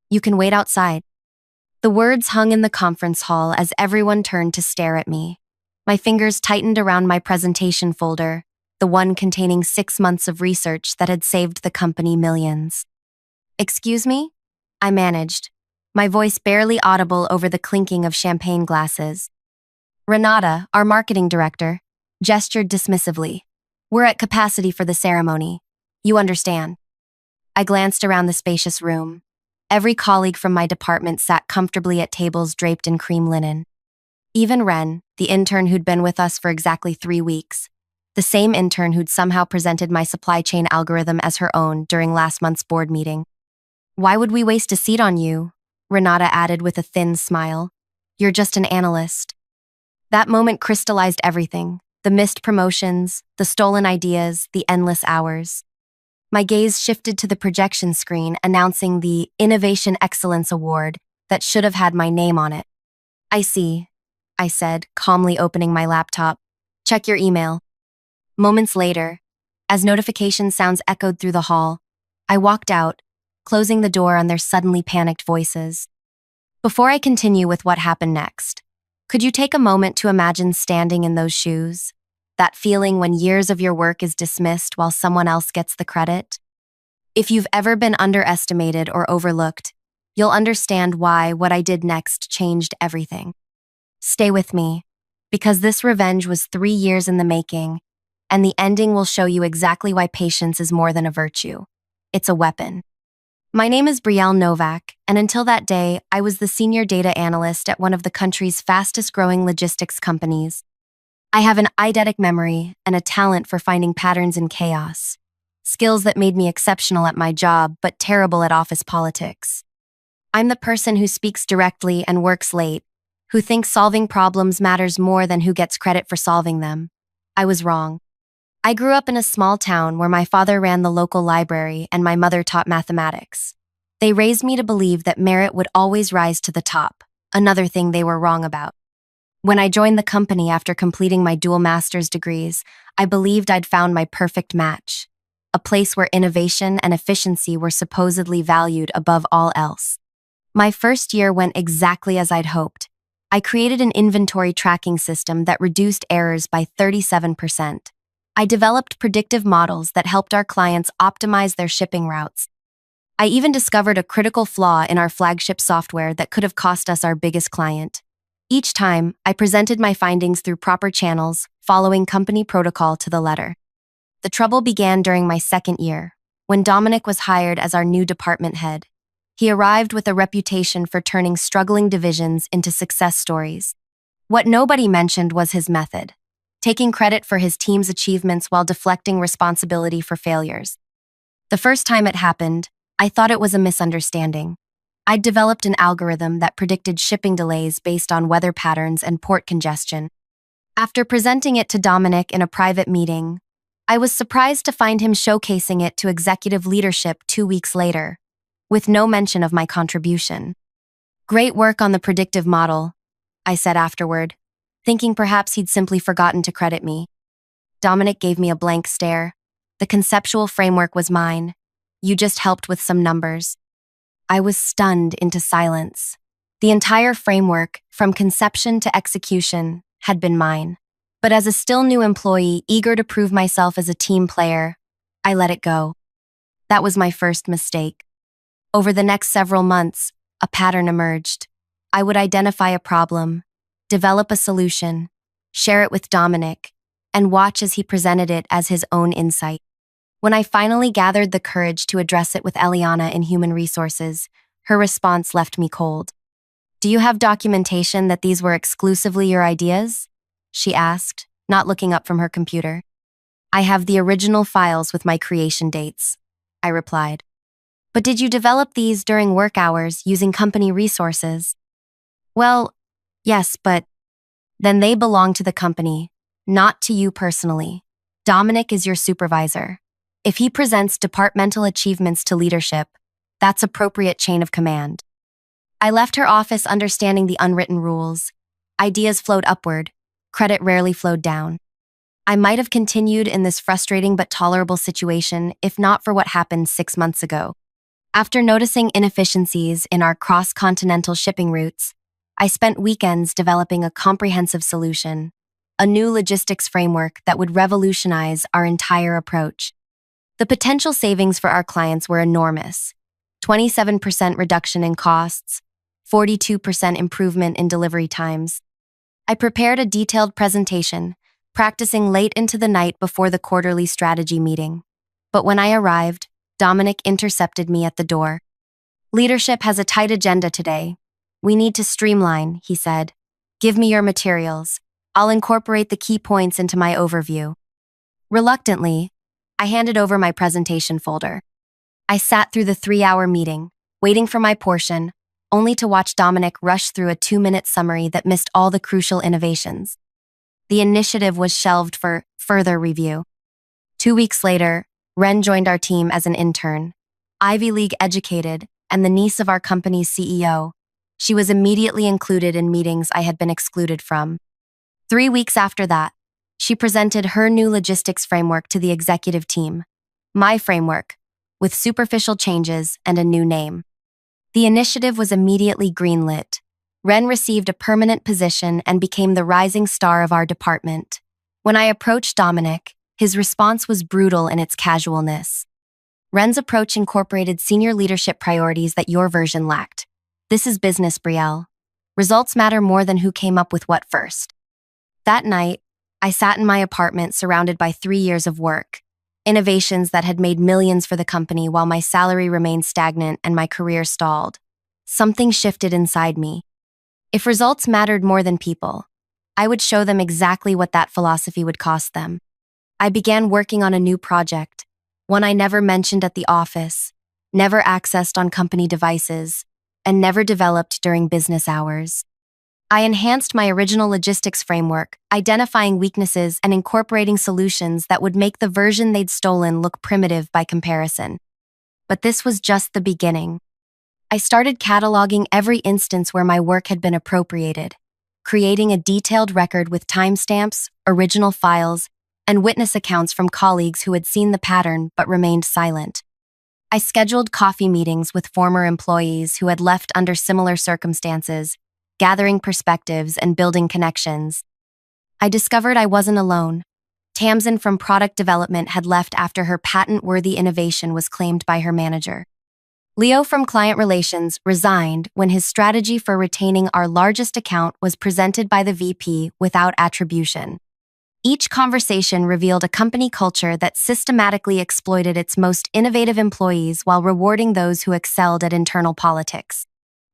You can wait outside." The words hung in the conference hall as everyone turned to stare at me. My fingers tightened around my presentation folder, the one containing 6 months of research that had saved the company millions. "Excuse me?" I managed, my voice barely audible over the clinking of champagne glasses. Renata, our marketing director, gestured dismissively. "We're at capacity for the ceremony. You understand." I glanced around the spacious room. Every colleague from my department sat comfortably at tables draped in cream linen. Even Ren, the intern who'd been with us for exactly 3 weeks, the same intern who'd somehow presented my supply chain algorithm as her own during last month's board meeting. "Why would we waste a seat on you?" Renata added with a thin smile. "You're just an analyst." That moment crystallized everything: the missed promotions, the stolen ideas, the endless hours. My gaze shifted to the projection screen announcing the Innovation Excellence Award that should have had my name on it. "I see," I said, calmly opening my laptop. "Check your email." Moments later, as notification sounds echoed through the hall, I walked out, closing the door on their suddenly panicked voices. Before I continue with what happened next, could you take a moment to imagine standing in those shoes? That feeling when years of your work is dismissed while someone else gets the credit? If you've ever been underestimated or overlooked, you'll understand why what I did next changed everything. Stay with me, because this revenge was 3 years in the making, and the ending will show you exactly why patience is more than a virtue. It's a weapon. My name is Brielle Novak, and until that day, I was the senior data analyst at one of the country's fastest-growing logistics companies. I have an eidetic memory and a talent for finding patterns in chaos, skills that made me exceptional at my job but terrible at office politics. I'm the person who speaks directly and works late, who thinks solving problems matters more than who gets credit for solving them. I was wrong. I grew up in a small town where my father ran the local library and my mother taught mathematics. They raised me to believe that merit would always rise to the top, another thing they were wrong about. When I joined the company after completing my dual master's degrees, I believed I'd found my perfect match, a place where innovation and efficiency were supposedly valued above all else. My first year went exactly as I'd hoped. I created an inventory tracking system that reduced errors by 37%. I developed predictive models that helped our clients optimize their shipping routes. I even discovered a critical flaw in our flagship software that could have cost us our biggest client. Each time, I presented my findings through proper channels, following company protocol to the letter. The trouble began during my second year, when Dominic was hired as our new department head. He arrived with a reputation for turning struggling divisions into success stories. What nobody mentioned was his method, taking credit for his team's achievements while deflecting responsibility for failures. The first time it happened, I thought it was a misunderstanding. I'd developed an algorithm that predicted shipping delays based on weather patterns and port congestion. After presenting it to Dominic in a private meeting, I was surprised to find him showcasing it to executive leadership 2 weeks later, with no mention of my contribution. "Great work on the predictive model," I said afterward, thinking perhaps he'd simply forgotten to credit me. Dominic gave me a blank stare. "The conceptual framework was mine. You just helped with some numbers." I was stunned into silence. The entire framework, from conception to execution, had been mine. But as a still new employee, eager to prove myself as a team player, I let it go. That was my first mistake. Over the next several months, a pattern emerged. I would identify a problem, develop a solution, share it with Dominic, and watch as he presented it as his own insight. When I finally gathered the courage to address it with Eliana in Human Resources, her response left me cold. "Do you have documentation that these were exclusively your ideas?" she asked, not looking up from her computer. "I have the original files with my creation dates," I replied. "But did you develop these during work hours using company resources?" "Well, yes, but..." "Then they belong to the company, not to you personally. Dominic is your supervisor. If he presents departmental achievements to leadership, that's appropriate chain of command." I left her office understanding the unwritten rules. Ideas flowed upward, credit rarely flowed down. I might have continued in this frustrating but tolerable situation if not for what happened 6 months ago. After noticing inefficiencies in our cross-continental shipping routes, I spent weekends developing a comprehensive solution, a new logistics framework that would revolutionize our entire approach. The potential savings for our clients were enormous: 27% reduction in costs, 42% improvement in delivery times. I prepared a detailed presentation, practicing late into the night before the quarterly strategy meeting. But when I arrived, Dominic intercepted me at the door. "Leadership has a tight agenda today. We need to streamline," he said. "Give me your materials. I'll incorporate the key points into my overview." Reluctantly, I handed over my presentation folder. I sat through the 3-hour meeting, waiting for my portion, only to watch Dominic rush through a 2-minute summary that missed all the crucial innovations. The initiative was shelved for further review. 2 weeks later, Ren joined our team as an intern. Ivy League educated and the niece of our company's CEO, she was immediately included in meetings I had been excluded from. 3 weeks after that, she presented her new logistics framework to the executive team, my framework, with superficial changes and a new name. The initiative was immediately greenlit. Ren received a permanent position and became the rising star of our department. When I approached Dominic, his response was brutal in its casualness. "Ren's approach incorporated senior leadership priorities that your version lacked. This is business, Brielle. Results matter more than who came up with what first." That night, I sat in my apartment surrounded by 3 years of work, innovations that had made millions for the company while my salary remained stagnant and my career stalled. Something shifted inside me. If results mattered more than people, I would show them exactly what that philosophy would cost them. I began working on a new project, one I never mentioned at the office, never accessed on company devices, and never developed during business hours. I enhanced my original logistics framework, identifying weaknesses and incorporating solutions that would make the version they'd stolen look primitive by comparison. But this was just the beginning. I started cataloging every instance where my work had been appropriated, creating a detailed record with timestamps, original files, and witness accounts from colleagues who had seen the pattern but remained silent. I scheduled coffee meetings with former employees who had left under similar circumstances, gathering perspectives and building connections. I discovered I wasn't alone. Tamsin from product development had left after her patent-worthy innovation was claimed by her manager. Leo from client relations resigned when his strategy for retaining our largest account was presented by the VP without attribution. Each conversation revealed a company culture that systematically exploited its most innovative employees while rewarding those who excelled at internal politics.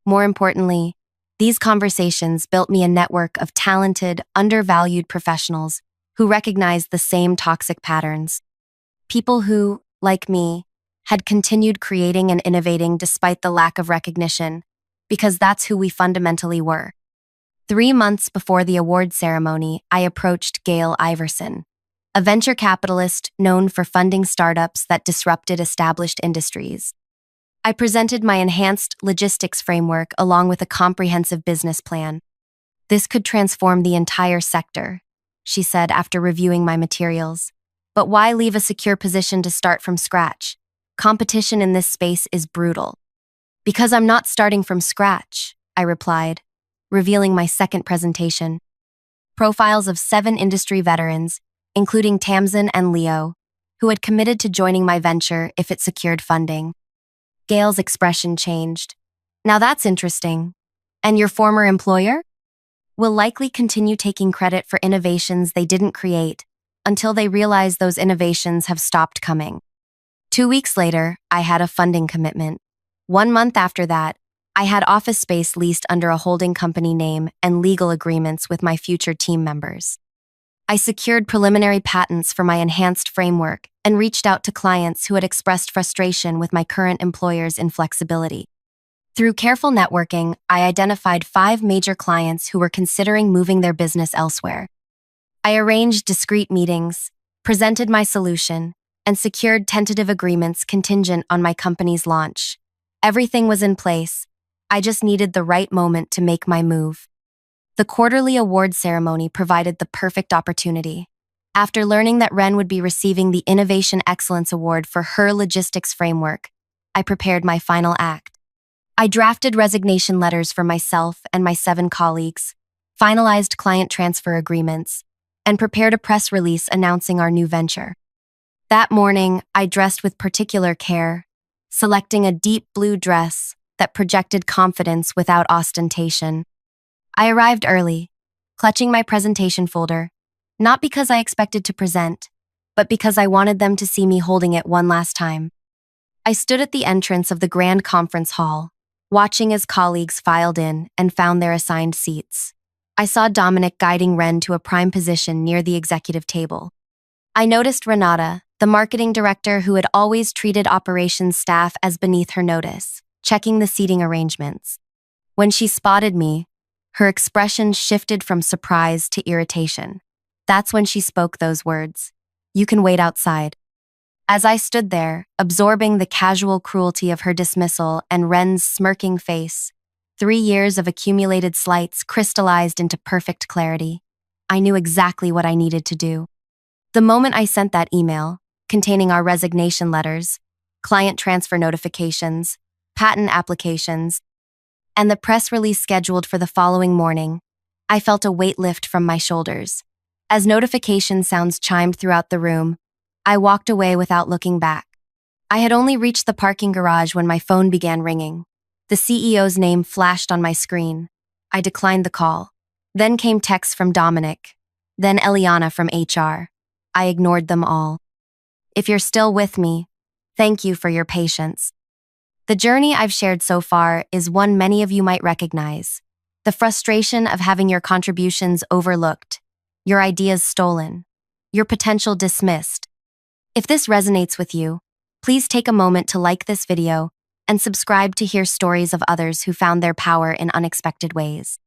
More importantly, these conversations built me a network of talented, undervalued professionals who recognized the same toxic patterns. People who, like me, had continued creating and innovating despite the lack of recognition, because that's who we fundamentally were. 3 months before the award ceremony, I approached Gail Iverson, a venture capitalist known for funding startups that disrupted established industries. I presented my enhanced logistics framework along with a comprehensive business plan. "This could transform the entire sector," she said after reviewing my materials. "But why leave a secure position to start from scratch? Competition in this space is brutal." "Because I'm not starting from scratch," I replied, revealing my second presentation. Profiles of 7 industry veterans, including Tamsin and Leo, who had committed to joining my venture if it secured funding. Gail's expression changed. "Now that's interesting. And your former employer?" "Will likely continue taking credit for innovations they didn't create until they realize those innovations have stopped coming." 2 weeks later, I had a funding commitment. 1 month after that, I had office space leased under a holding company name and legal agreements with my future team members. I secured preliminary patents for my enhanced framework and reached out to clients who had expressed frustration with my current employer's inflexibility. Through careful networking, I identified 5 major clients who were considering moving their business elsewhere. I arranged discreet meetings, presented my solution, and secured tentative agreements contingent on my company's launch. Everything was in place. I just needed the right moment to make my move. The quarterly award ceremony provided the perfect opportunity. After learning that Ren would be receiving the Innovation Excellence Award for her logistics framework, I prepared my final act. I drafted resignation letters for myself and my 7 colleagues, finalized client transfer agreements, and prepared a press release announcing our new venture. That morning, I dressed with particular care, selecting a deep blue dress that projected confidence without ostentation. I arrived early, clutching my presentation folder, not because I expected to present, but because I wanted them to see me holding it one last time. I stood at the entrance of the grand conference hall, watching as colleagues filed in and found their assigned seats. I saw Dominic guiding Ren to a prime position near the executive table. I noticed Renata, the marketing director who had always treated operations staff as beneath her notice, checking the seating arrangements. When she spotted me, her expression shifted from surprise to irritation. That's when she spoke those words. "You can wait outside." As I stood there, absorbing the casual cruelty of her dismissal and Ren's smirking face, 3 years of accumulated slights crystallized into perfect clarity. I knew exactly what I needed to do. The moment I sent that email, containing our resignation letters, client transfer notifications, patent applications, and the press release scheduled for the following morning, I felt a weight lift from my shoulders. As notification sounds chimed throughout the room, I walked away without looking back. I had only reached the parking garage when my phone began ringing. The CEO's name flashed on my screen. I declined the call. Then came texts from Dominic. Then Eliana from HR. I ignored them all. If you're still with me, thank you for your patience. The journey I've shared so far is one many of you might recognize. The frustration of having your contributions overlooked, your ideas stolen, your potential dismissed. If this resonates with you, please take a moment to like this video and subscribe to hear stories of others who found their power in unexpected ways.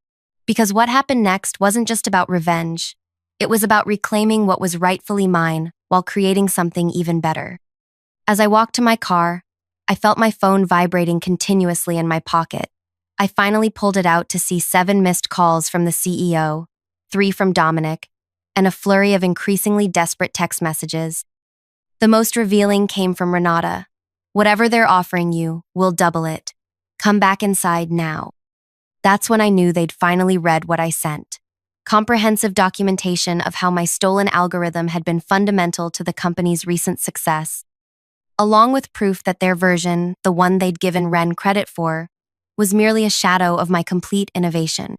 Because what happened next wasn't just about revenge, it was about reclaiming what was rightfully mine while creating something even better. As I walked to my car, I felt my phone vibrating continuously in my pocket. I finally pulled it out to see 7 missed calls from the CEO, 3 from Dominic, and a flurry of increasingly desperate text messages. The most revealing came from Renata. "Whatever they're offering you, we'll double it. Come back inside now." That's when I knew they'd finally read what I sent. Comprehensive documentation of how my stolen algorithm had been fundamental to the company's recent success, along with proof that their version, the one they'd given Ren credit for, was merely a shadow of my complete innovation.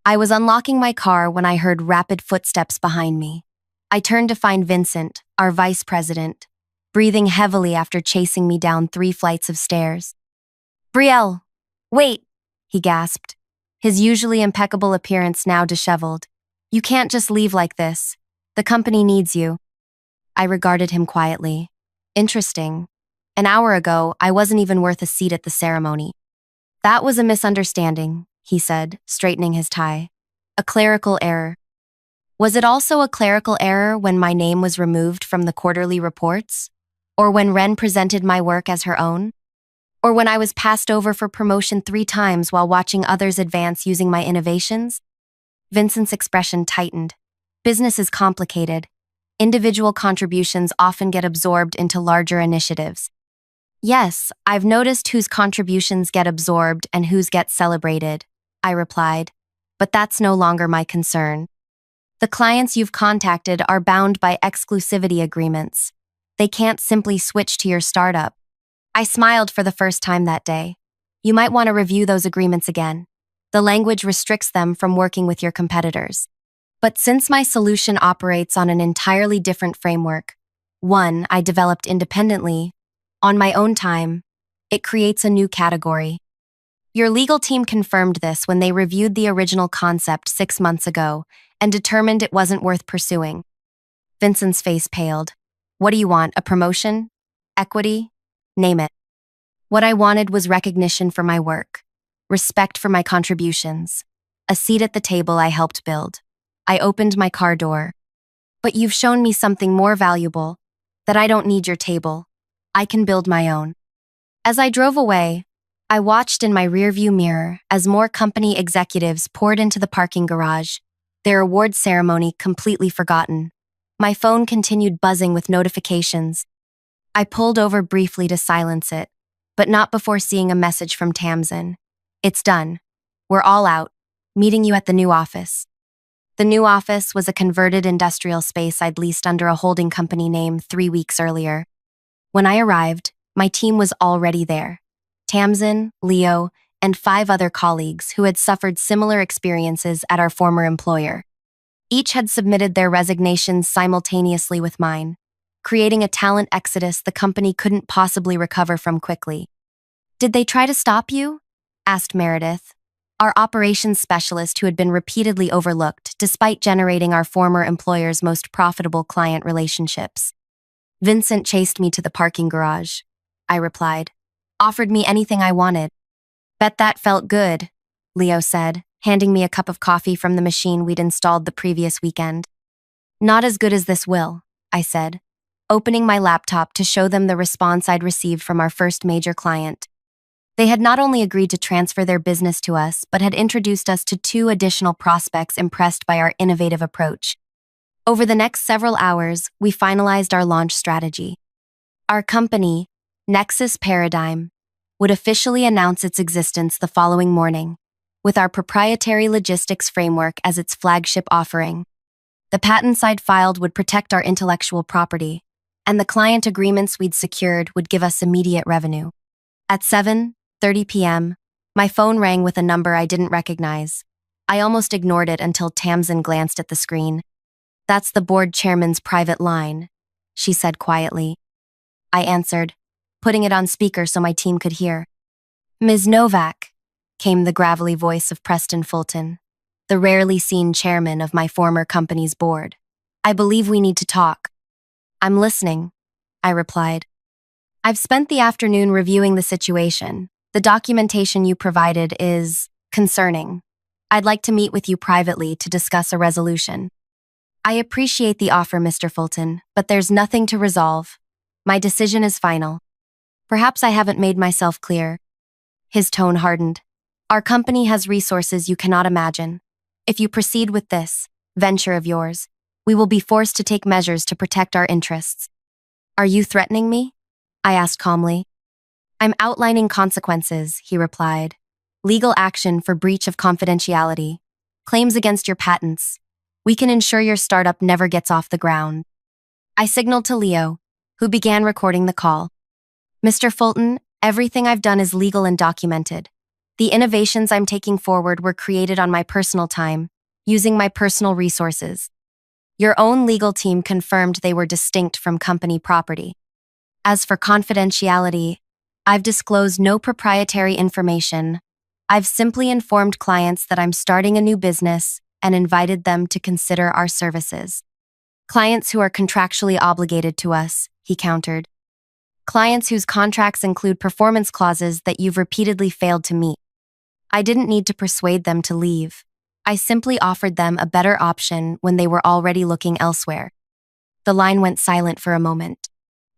I was unlocking my car when I heard rapid footsteps behind me. I turned to find Vincent, our vice president, breathing heavily after chasing me down 3 flights of stairs. "Brielle, wait," he gasped, his usually impeccable appearance now disheveled. "You can't just leave like this. The company needs you." I regarded him quietly. Interesting. An hour ago, I wasn't even worth a seat at the ceremony. "That was a misunderstanding," he said, straightening his tie. "A clerical error." Was it also a clerical error when my name was removed from the quarterly reports? Or when Ren presented my work as her own? Or when I was passed over for promotion 3 times while watching others advance using my innovations? Vincent's expression tightened. Business is complicated. Individual contributions often get absorbed into larger initiatives. "Yes, I've noticed whose contributions get absorbed and whose get celebrated," I replied. "But that's no longer my concern. The clients you've contacted are bound by exclusivity agreements. They can't simply switch to your startup." I smiled for the first time that day. "You might want to review those agreements again. The language restricts them from working with your competitors." But since my solution operates on an entirely different framework, one I developed independently, on my own time, it creates a new category. Your legal team confirmed this when they reviewed the original concept 6 months ago and determined it wasn't worth pursuing. Vincent's face paled. "What do you want, a promotion? Equity? Name it." What I wanted was recognition for my work, respect for my contributions, a seat at the table I helped build. I opened my car door. "But you've shown me something more valuable, that I don't need your table. I can build my own." As I drove away, I watched in my rearview mirror as more company executives poured into the parking garage, their award ceremony completely forgotten. My phone continued buzzing with notifications. I pulled over briefly to silence it. but not before seeing a message from Tamsin. "It's done. We're all out. Meeting you at the new office." The new office was a converted industrial space I'd leased under a holding company name 3 weeks earlier. When I arrived, my team was already there. Tamsin, Leo, and 5 other colleagues who had suffered similar experiences at our former employer. Each had submitted their resignations simultaneously with mine, creating a talent exodus the company couldn't possibly recover from quickly. "Did they try to stop you?" asked Meredith, our operations specialist who had been repeatedly overlooked despite generating our former employer's most profitable client relationships. "Vincent chased me to the parking garage," I replied. "Offered me anything I wanted." "Bet that felt good," Leo said, handing me a cup of coffee from the machine we'd installed the previous weekend. "Not as good as this will," I said, opening my laptop to show them the response I'd received from our first major client. They had not only agreed to transfer their business to us, but had introduced us to 2 additional prospects impressed by our innovative approach. Over the next several hours, we finalized our launch strategy. Our company, Nexus Paradigm, would officially announce its existence the following morning, with our proprietary logistics framework as its flagship offering. The patents I'd filed would protect our intellectual property, and the client agreements we'd secured would give us immediate revenue. At 7:30 p.m., my phone rang with a number I didn't recognize. I almost ignored it until Tamsin glanced at the screen. "That's the board chairman's private line," she said quietly. I answered, putting it on speaker so my team could hear. "Ms. Novak," came the gravelly voice of Preston Fulton, the rarely seen chairman of my former company's board. "I believe we need to talk." "I'm listening," I replied. "I've spent the afternoon reviewing the situation. The documentation you provided is concerning. I'd like to meet with you privately to discuss a resolution." "I appreciate the offer, Mr. Fulton, but there's nothing to resolve. My decision is final." "Perhaps I haven't made myself clear." His tone hardened. "Our company has resources you cannot imagine. If you proceed with this venture of yours, we will be forced to take measures to protect our interests." "Are you threatening me?" I asked calmly. "I'm outlining consequences," he replied. "Legal action for breach of confidentiality, claims against your patents. We can ensure your startup never gets off the ground." I signaled to Leo, who began recording the call. "Mr. Fulton, everything I've done is legal and documented. The innovations I'm taking forward were created on my personal time, using my personal resources. Your own legal team confirmed they were distinct from company property. As for confidentiality, I've disclosed no proprietary information. I've simply informed clients that I'm starting a new business and invited them to consider our services." "Clients who are contractually obligated to us," he countered. "Clients whose contracts include performance clauses that you've repeatedly failed to meet." I didn't need to persuade them to leave. I simply offered them a better option when they were already looking elsewhere. The line went silent for a moment.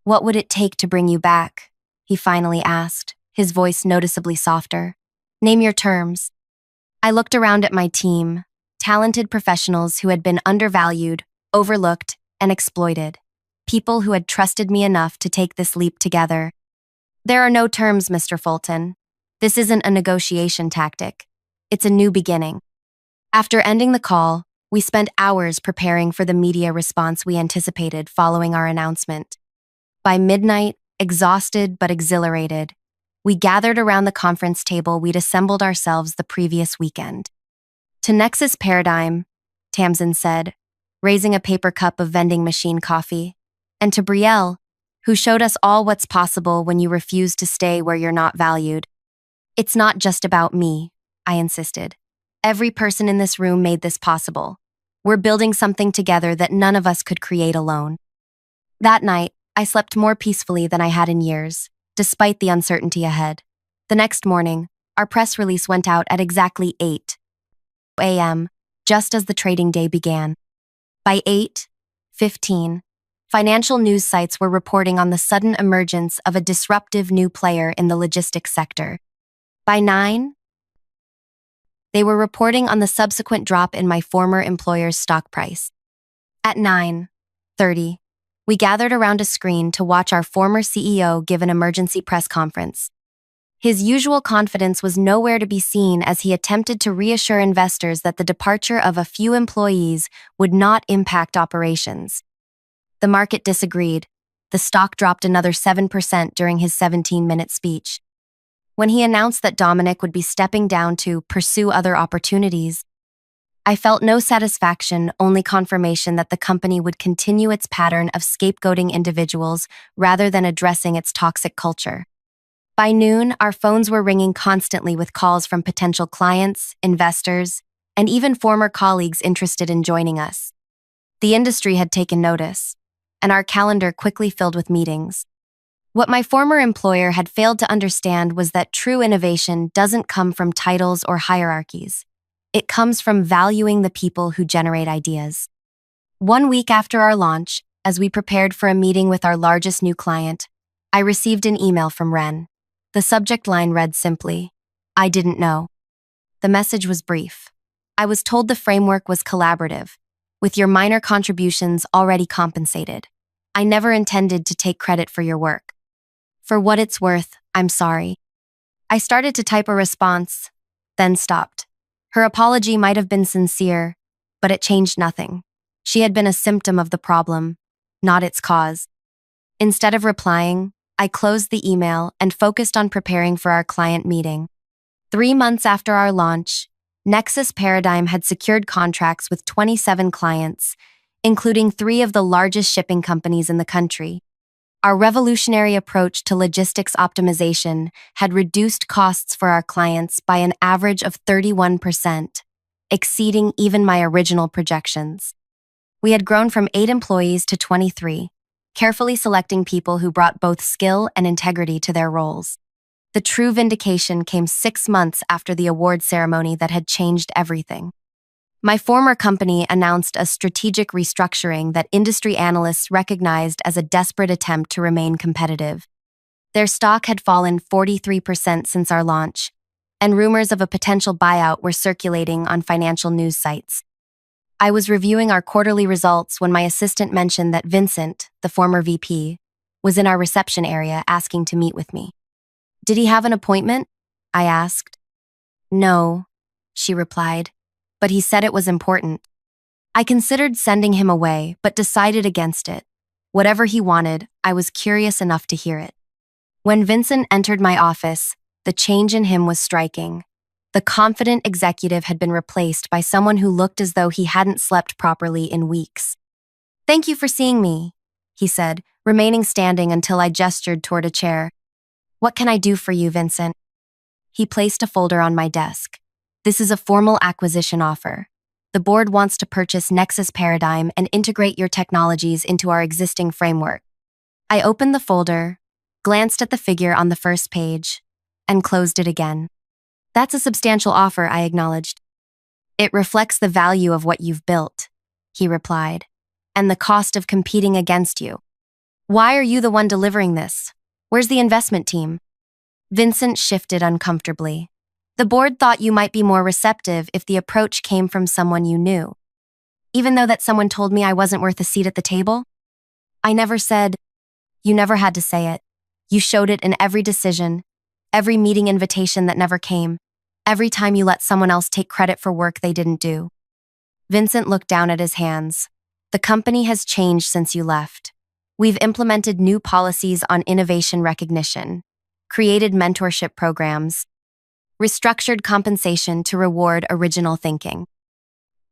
"What would it take to bring you back?" he finally asked, his voice noticeably softer. "Name your terms." I looked around at my team, talented professionals who had been undervalued, overlooked, and exploited. People who had trusted me enough to take this leap together. "There are no terms, Mr. Fulton. This isn't a negotiation tactic. It's a new beginning." After ending the call, we spent hours preparing for the media response we anticipated following our announcement. By midnight, exhausted but exhilarated, we gathered around the conference table we'd assembled ourselves the previous weekend. "To Nexus Paradigm," Tamsin said, raising a paper cup of vending machine coffee, "and to Brielle, who showed us all what's possible when you refuse to stay where you're not valued. It's not just about me," I insisted. "Every person in this room made this possible. We're building something together that none of us could create alone." That night, I slept more peacefully than I had in years, despite the uncertainty ahead. The next morning, our press release went out at exactly 8 a.m., just as the trading day began. By 8:15, financial news sites were reporting on the sudden emergence of a disruptive new player in the logistics sector. By 9, they were reporting on the subsequent drop in my former employer's stock price. At 9:30, we gathered around a screen to watch our former CEO give an emergency press conference. His usual confidence was nowhere to be seen as he attempted to reassure investors that the departure of a few employees would not impact operations. The market disagreed. The stock dropped another 7% during his 17-minute speech. When he announced that Dominic would be stepping down to pursue other opportunities, I felt no satisfaction, only confirmation that the company would continue its pattern of scapegoating individuals rather than addressing its toxic culture. By noon, our phones were ringing constantly with calls from potential clients, investors, and even former colleagues interested in joining us. The industry had taken notice, and our calendar quickly filled with meetings. What my former employer had failed to understand was that true innovation doesn't come from titles or hierarchies. It comes from valuing the people who generate ideas. 1 week after our launch, as we prepared for a meeting with our largest new client, I received an email from Ren. The subject line read simply, "I didn't know." The message was brief. I was told the framework was collaborative, with your minor contributions already compensated. I never intended to take credit for your work. For what it's worth, I'm sorry. I started to type a response, then stopped. Her apology might have been sincere, but it changed nothing. She had been a symptom of the problem, not its cause. Instead of replying, I closed the email and focused on preparing for our client meeting. 3 months after our launch, Nexus Paradigm had secured contracts with 27 clients, including 3 of the largest shipping companies in the country. Our revolutionary approach to logistics optimization had reduced costs for our clients by an average of 31%, exceeding even my original projections. We had grown from 8 employees to 23, carefully selecting people who brought both skill and integrity to their roles. The true vindication came 6 months after the award ceremony that had changed everything. My former company announced a strategic restructuring that industry analysts recognized as a desperate attempt to remain competitive. Their stock had fallen 43% since our launch, and rumors of a potential buyout were circulating on financial news sites. I was reviewing our quarterly results when my assistant mentioned that Vincent, the former VP, was in our reception area asking to meet with me. "Did he have an appointment?" I asked. "No," she replied, "but he said it was important." I considered sending him away, but decided against it. Whatever he wanted, I was curious enough to hear it. When Vincent entered my office, the change in him was striking. The confident executive had been replaced by someone who looked as though he hadn't slept properly in weeks. "Thank you for seeing me," he said, remaining standing until I gestured toward a chair. "What can I do for you, Vincent?" He placed a folder on my desk. "This is a formal acquisition offer. The board wants to purchase Nexus Paradigm and integrate your technologies into our existing framework." I opened the folder, glanced at the figure on the first page, and closed it again. "That's a substantial offer," I acknowledged. "It reflects the value of what you've built," he replied, "and the cost of competing against you. Why are you the one delivering this? Where's the investment team?" Vincent shifted uncomfortably. "The board thought you might be more receptive if the approach came from someone you knew. Even though that someone told me I wasn't worth a seat at the table?" I never said. "You never had to say it. You showed it in every decision, every meeting invitation that never came, every time you let someone else take credit for work they didn't do." Vincent looked down at his hands. "The company has changed since you left. We've implemented new policies on innovation recognition, created mentorship programs, restructured compensation to reward original thinking.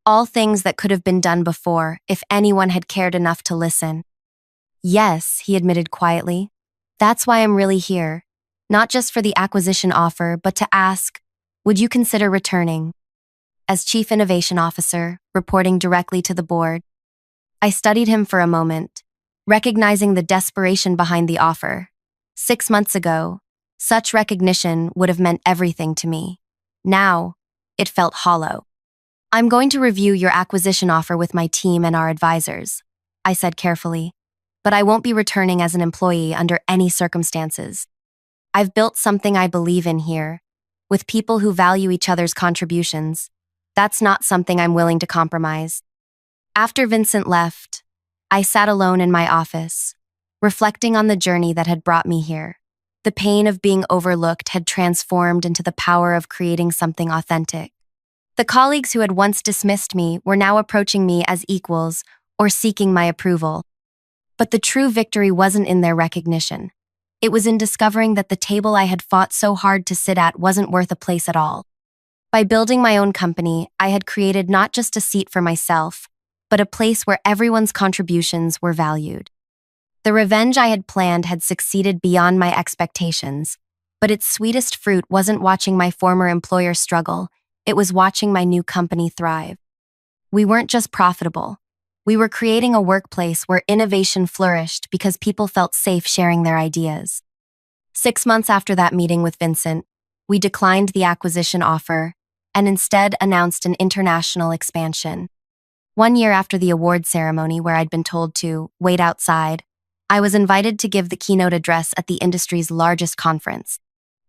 All things that could have been done before if anyone had cared enough to listen." "Yes," he admitted quietly. "That's why I'm really here. Not just for the acquisition offer, but to ask, would you consider returning as Chief Innovation Officer, reporting directly to the board?" I studied him for a moment, recognizing the desperation behind the offer. 6 months ago, such recognition would have meant everything to me. Now, it felt hollow. "I'm going to review your acquisition offer with my team and our advisors," I said carefully, "but I won't be returning as an employee under any circumstances. I've built something I believe in here, with people who value each other's contributions. That's not something I'm willing to compromise." After Vincent left, I sat alone in my office, reflecting on the journey that had brought me here. The pain of being overlooked had transformed into the power of creating something authentic. The colleagues who had once dismissed me were now approaching me as equals or seeking my approval. But the true victory wasn't in their recognition. It was in discovering that the table I had fought so hard to sit at wasn't worth a place at all. By building my own company, I had created not just a seat for myself, but a place where everyone's contributions were valued. The revenge I had planned had succeeded beyond my expectations, but its sweetest fruit wasn't watching my former employer struggle, it was watching my new company thrive. We weren't just profitable. We were creating a workplace where innovation flourished because people felt safe sharing their ideas. 6 months after that meeting with Vincent, we declined the acquisition offer and instead announced an international expansion. 1 year after the award ceremony, where I'd been told to wait outside, I was invited to give the keynote address at the industry's largest conference.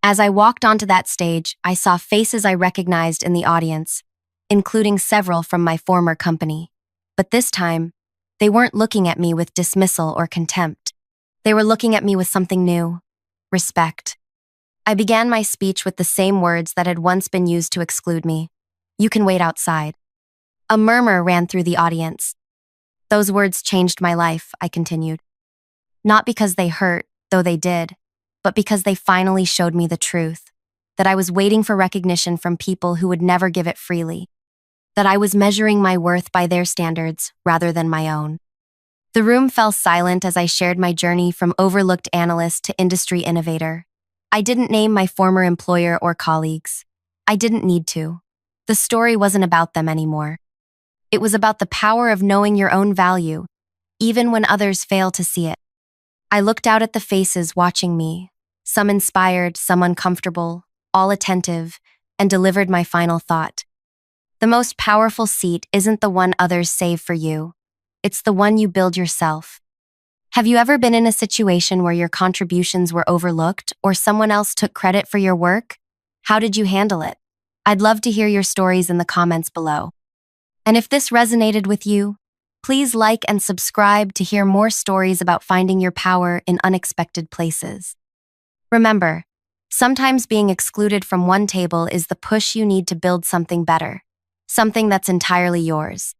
As I walked onto that stage, I saw faces I recognized in the audience, including several from my former company. But this time, they weren't looking at me with dismissal or contempt. They were looking at me with something new: respect. I began my speech with the same words that had once been used to exclude me. "You can wait outside." A murmur ran through the audience. "Those words changed my life," I continued. "Not because they hurt, though they did, but because they finally showed me the truth, that I was waiting for recognition from people who would never give it freely, that I was measuring my worth by their standards rather than my own." The room fell silent as I shared my journey from overlooked analyst to industry innovator. I didn't name my former employer or colleagues. I didn't need to. The story wasn't about them anymore. It was about the power of knowing your own value, even when others fail to see it. I looked out at the faces watching me, some inspired, some uncomfortable, all attentive, and delivered my final thought. The most powerful seat isn't the one others save for you. It's the one you build yourself. Have you ever been in a situation where your contributions were overlooked or someone else took credit for your work? How did you handle it? I'd love to hear your stories in the comments below. And if this resonated with you, please like and subscribe to hear more stories about finding your power in unexpected places. Remember, sometimes being excluded from one table is the push you need to build something better, something that's entirely yours.